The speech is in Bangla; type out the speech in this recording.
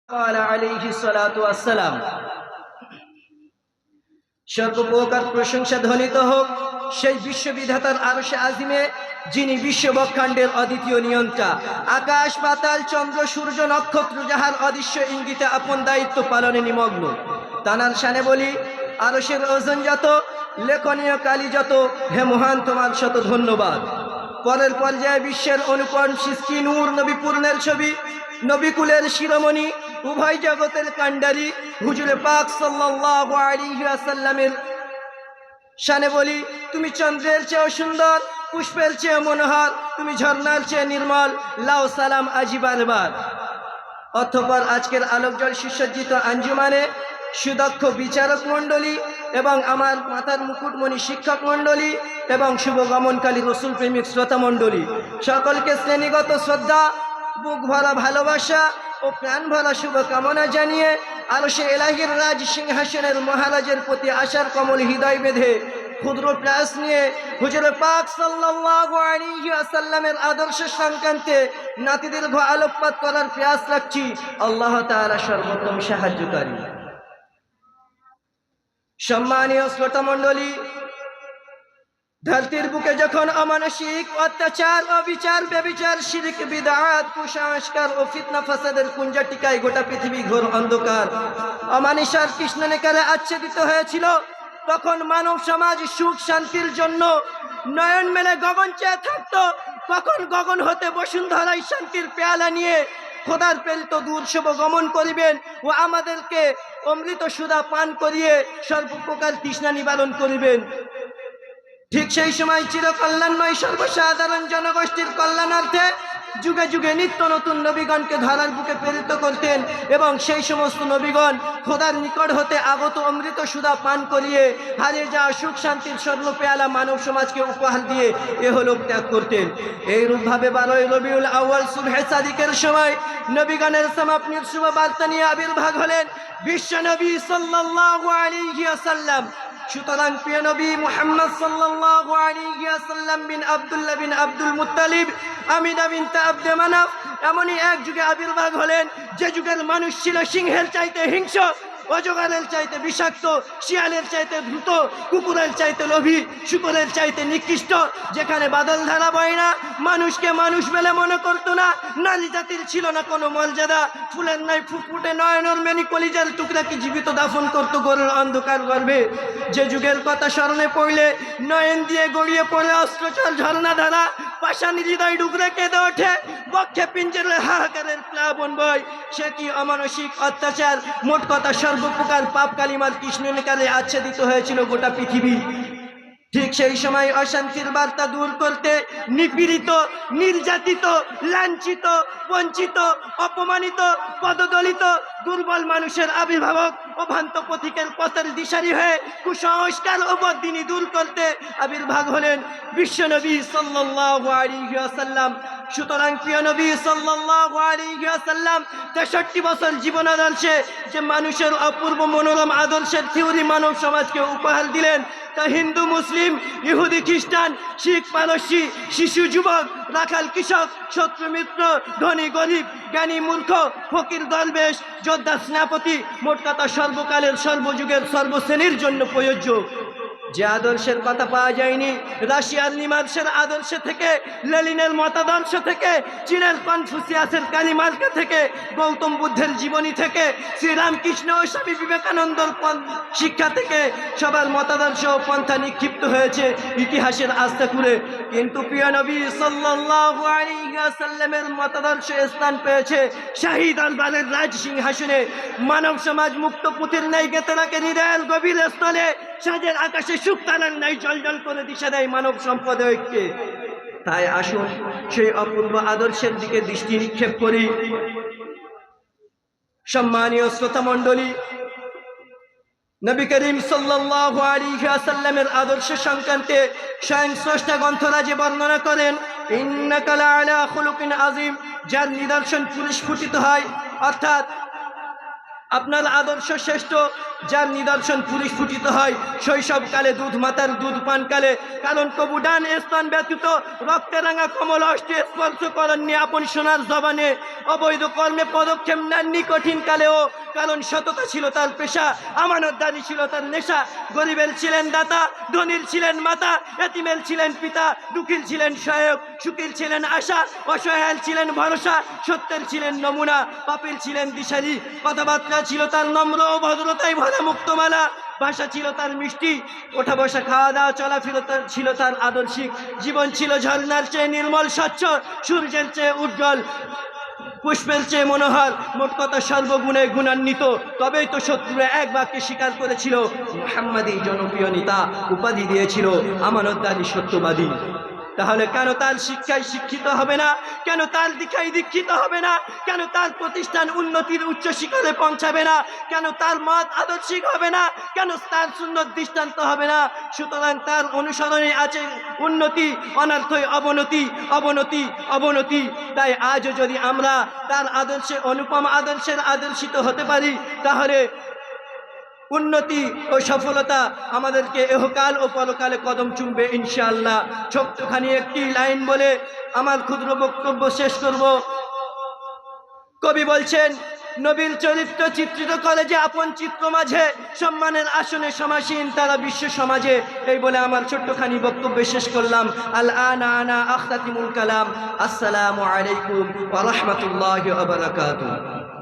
আলাইহি সালাতু ওয়াসসালাম। সর্বপ্রকার প্রশংসা ধ্বনিত হোক সেই বিশ্ববিধাতার আরশে আজিমে, যিনি বিশ্বব্রহ্মাণ্ডের অদ্বিতীয় নিয়ন্ত্রা। আকাশ পাতাল চন্দ্র সূর্য নক্ষত্র যাহার অদৃশ্য ইঙ্গিতে আপন দায়িত্ব পালনে নিমগ্ন, তানার শানে বলি, আরশের ওজন যত, লেখনীয় কালি যত, হে মহান তোমার শত ধন্যবাদ। পরের পর্যায়ে বিশ্বের অনুপম সৃষ্টি নূর নবী পূর্ণের ছবি, নবীকুলের শিরোমণি, উভয় জগতের কাণ্ডারি হুজুরে পাক সাল্লাল্লাহু আলাইহি ওয়াসাল্লামের শানে বলি, তুমি চন্দ্রের চেয়েও সুন্দর, পুষ্পের চেয়ে মনোহর, তুমি ঝর্ণার চেয়ে নির্মল, লাও সালাম আজিবার বার। অতঃপর আজকের আলোকজল সুসজ্জিত আঞ্জুমানে সুদক্ষ বিচারক মণ্ডলী এবং আমার মাথার মুকুটমণি শিক্ষক মণ্ডলী এবং শুভগমনকালী রসুল প্রেমিক শ্রোতা মণ্ডলী, সকলকে শ্রেণীগত শ্রদ্ধা, বুক ভরা ভালোবাসা ও প্রাণ ভরা শুভকামনা জানিয়ে আরশে এলাহির রাজ সিংহাসনের মহারাজের প্রতি আশার কমল হৃদয় বেঁধে ক্ষুদ্র প্রয়াস নিয়ে হুজুরে পাক সাল্লাল্লাহু আলাইহি ওয়াসাল্লামের আদর্শ সংক্রান্তে নাতিদীর্ঘ আলোকপাত করার প্রয়াস রাখছি। আল্লাহ তাআলা সর্বোত্তম সাহায্যকারী। সম্মানীয় শ্রোতা মণ্ডলী, ধরতির বুকে যখন অমানসিক অত্যাচার, অবিচার, ব্যভিচার, শিরক, বিদআত, কুসংস্কার ও ফিতনা ফাসাদের কুঞ্জাটিকায় গোটা পৃথিবী ঘোর অন্ধকার অমানিসার কৃষ্ণনেকারে আচ্ছাদিত হয়েছিল, তখন মানব সমাজ সুখ শান্তির জন্য নয়ন মেলে গগন চেয়ে থাকত। কখন গগন হতে বসুন্ধরায় শান্তির পেয়ালা নিয়ে খোদার প্রেরিত দূর শুভ গমন করিবেন ও আমাদেরকে অমৃত সুধা পান করিয়ে সর্বপ্রকার তৃষ্ণা নিবারণ করিবেন। ঠিক সেই সময় চিরকল্যাণময় সর্বসাধারণ জনগোষ্ঠীর কল্যাণার্থে যুগে যুগে নিত্য নতুন নবীগণকে ধরার বুকে প্রেরিত করতেন এবং সেই সমস্ত নবীগণ খোদার নিকট হতে আগত অমৃত সুধা পান করিয়ে হারিয়ে যাওয়া সুখ শান্তির স্বর্ণ পেয়ালা মানব সমাজকে উপহার দিয়ে এহলোক ত্যাগ করতেন। এইরূপভাবে 12ই রবিউল আউয়াল সুবহে সাদিকের সময় নবীগণের সমাপ্তির শুভ বার্তা নিয়ে আবির্ভাব হলেন বিশ্ব নবী সাল্লাল্লাহু আলাইহি ওয়াসাল্লাম। সুতরাং প্রিয় নবী মুহাম্মদ সাল্লাল্লাহু আলাইহি ওয়াসাল্লাম বিন আব্দুল্লাহ বিন আব্দুল মুত্তালিব, আমিনা বিনতে আব্দে মানাফ এমনই এক যুগে আবির্ভাব হলেন যে যুগের মানুষ ছিল সিংহের চাইতে হিংস্র, অজগরের চাইতে বিষাক্ত, শিয়ালের চাইতে দ্রুত, কুকুরের চাইতে লোভী, শুকরের চাইতে নিকৃষ্ট, যেখানে বাদল ধারা বয় না, মানুষকে মানুষ বলে মনে করতো না, নারী জাতির ছিল না কোনো মর্যাদা, ফুলের নাই ফুটফুটে নয়নর মেনি কলিজার টুকরাকে জীবিত দাফন করতো গরের অন্ধকার গর্ভে। যে যুগের কথা স্মরণে পড়লে নয়ন দিয়ে গড়িয়ে পড়ে অস্ত্রচার ঝর্ণা ধারা, পাষাণ হৃদয় ডুবরে কেঁদে ওঠে, বক্ষে পিঞ্জরে হাহাকারের প্লাবন বয়। সে কি অমানসিক অত্যাচার, মোট কথা সর্বপ্রকার পাপ কালিমার কৃষ্ণনেকারে আচ্ছাদিত হয়েছিল গোটা পৃথিবী। ঠিক সেই সময় অশান্তির বার্তা দূর করতে নিপীড়িত, নির্যাতিত, লাঞ্ছিত, বঞ্চিত, অপমানিত, পদদলিত দুর্বল মানুষের আবির্ভাবক ও ভ্রান্ত পথিকের পথের দিশারি হয়ে কুসংস্কার ও বদ্দিনী দূর করতে আবির্ভাব হলেন বিশ্বনবী সাল্লাল্লাহু আলাইহি ওয়াসাল্লাম। সুতরাং প্রিয় নবী সাল্লাল্লাহু আলাইহি ওয়াসাল্লাম 63 বছর জীবন আদর্শে যে মানুষের অপূর্ব মনোরম আদর্শের থিওরি মানব সমাজকে উপহার দিলেন, তা হিন্দু, মুসলিম, ইহুদি, খ্রিস্টান, শিখ, পারসি, শিশু, যুবক, রাখাল, কৃষক, শত্রু, মিত্র, ধনী, গরিব, জ্ঞানী, মূর্খ, ফকির, দরবেশ, যোদ্ধা, সেনাপতি, মোট কথা সর্বকালের, সর্বযুগের, সর্বশ্রেণীর জন্য প্রযোজ্য। যে আদর্শের কথা পাওয়া যায়নি রাশিয়ার নিমার্সের আদর্শ থেকে, লেনিনের মতাদর্শ থেকে, চীনের কনফুসিয়াসের কালিমার্কা থেকে, গৌতম বুদ্ধের জীবনী থেকে, শ্রীরামকৃষ্ণ ও স্বামী বিবেকানন্দর শিক্ষা থেকে সবার মতাদর্শ ও পন্থা নিক্ষিপ্ত হয়েছে ইতিহাসের আস্তাকুলে। কিন্তু প্রিয় নবী সাল্লাল্লাহু আলাইহি ওয়াসাল্লামের মতাদর্শ স্থান পেয়েছে শাহী দরবারের রাজ সিংহাসনে। মানব সমাজ মুক্ত পুঁথির ন্যায় গেঁথে রাখে হৃদয়ের গভীর স্থলে, সাজের আকাশে সুখ তারার নাই জলজল করে দিশা দেয় মানব সম্পদ ঐক্যে। তাই আসুন সেই অপূর্ব আদর্শের দিকে দৃষ্টি নিক্ষেপ করি। সম্মানীয় শ্রোতা মণ্ডলী, নবী করিম সাল্লাল্লাহু আলাইহি ওয়াসাল্লামের আদর্শ সংক্রান্তে স্বয়ং স্রষ্টা গ্রন্থরাজে বর্ণনা করেন, ইন্নাকা লাআলা খুলুকিন আযীম, যার নিদর্শন পুরস্ফুটিত হয়, অর্থাৎ আপনার আদর্শ শ্রেষ্ঠ, যার নিদর্শন পরিস্ফুটিত হয় শৈশবকালে দুধ মাতার দুধ পানকালে, কারণ কবু ডান স্থান ব্যতীত রক্তে রাঙা কমল অষ্টে স্পর্শ করেননি আপন সোনার জবানে, অবৈধ কর্মে পদক্ষেপ নেননি কঠিন কালেও, কারণ সততা ছিল তার পেশা, আমানতদারি ছিল তার নেশা। গরিবের ছিলেন দাতা, ধনীর ছিলেন মাতা, এতিমের ছিলেন পিতা, দুঃখীর ছিলেন সহায়ক, সুখীর ছিলেন আশা, অসহায়ের ছিলেন ভরসা, সত্যের ছিলেন নমুনা, পাপের ছিলেন দিশারি। কথাবার্তা ছিল তার নম্র ও ভদ্রতায় ভরা মুক্তমালা, ভাষা ছিল তার মিষ্টি, ওঠা বসা খাওয়া দাওয়া চলাফেরা ছিল তার আদর্শিক। জীবন ছিল ঝর্ণার চেয়ে নির্মল স্বচ্ছ, সূর্যের চেয়ে উজ্জ্বল, পুষ্পের চেয়ে মনোহর, মোট কথা সর্বগুণে গুণান্বিত। তবেই তো শত্রুরা এক বাক্যে স্বীকার করেছিল মুহাম্মাদি জনপ্রিয় নেতা, উপাধি দিয়েছিল আমানতদারি সত্যবাদী। তাহলে কেন তার শিক্ষায় শিক্ষিত হবে না? কেন তার দীক্ষায় দীক্ষিত হবে না? কেন তার প্রতিষ্ঠান উন্নতির উচ্চ শিখরে পৌঁছাবে না? কেন তার মত আদর্শিক হবে না? কেন তার সুন্নত দৃষ্টান্ত হবে না? সুতরাং তার অনুসরণে আছে উন্নতি, অনর্থই অবনতি, অবনতি, অবনতি। তাই আজও যদি আমরা তার আদর্শে, অনুপম আদর্শের আদর্শিত হতে পারি, তাহলে উন্নতি ও সফলতা আমাদেরকে এহকাল ও পরকালে কদম চুমবে ইনশাআল্লাহ। ছোট্টখানি একটি লাইন বলে আমার ক্ষুদ্র বক্তব্য শেষ করব। কবি বলছেন, নবীর চরিত্র চিত্রিত করে যে আপন চিত্র মাঝে, সম্মানের আসনে সমাসীন তারা বিশ্ব সমাজে। এই বলে আমার ছোট্টখানি বক্তব্য শেষ করলাম। আল আনা আনা আখতাতিমুল কালাম। আসসালামু আলাইকুম ওয়া রাহমাতুল্লাহি ওয়া বারাকাতুহু।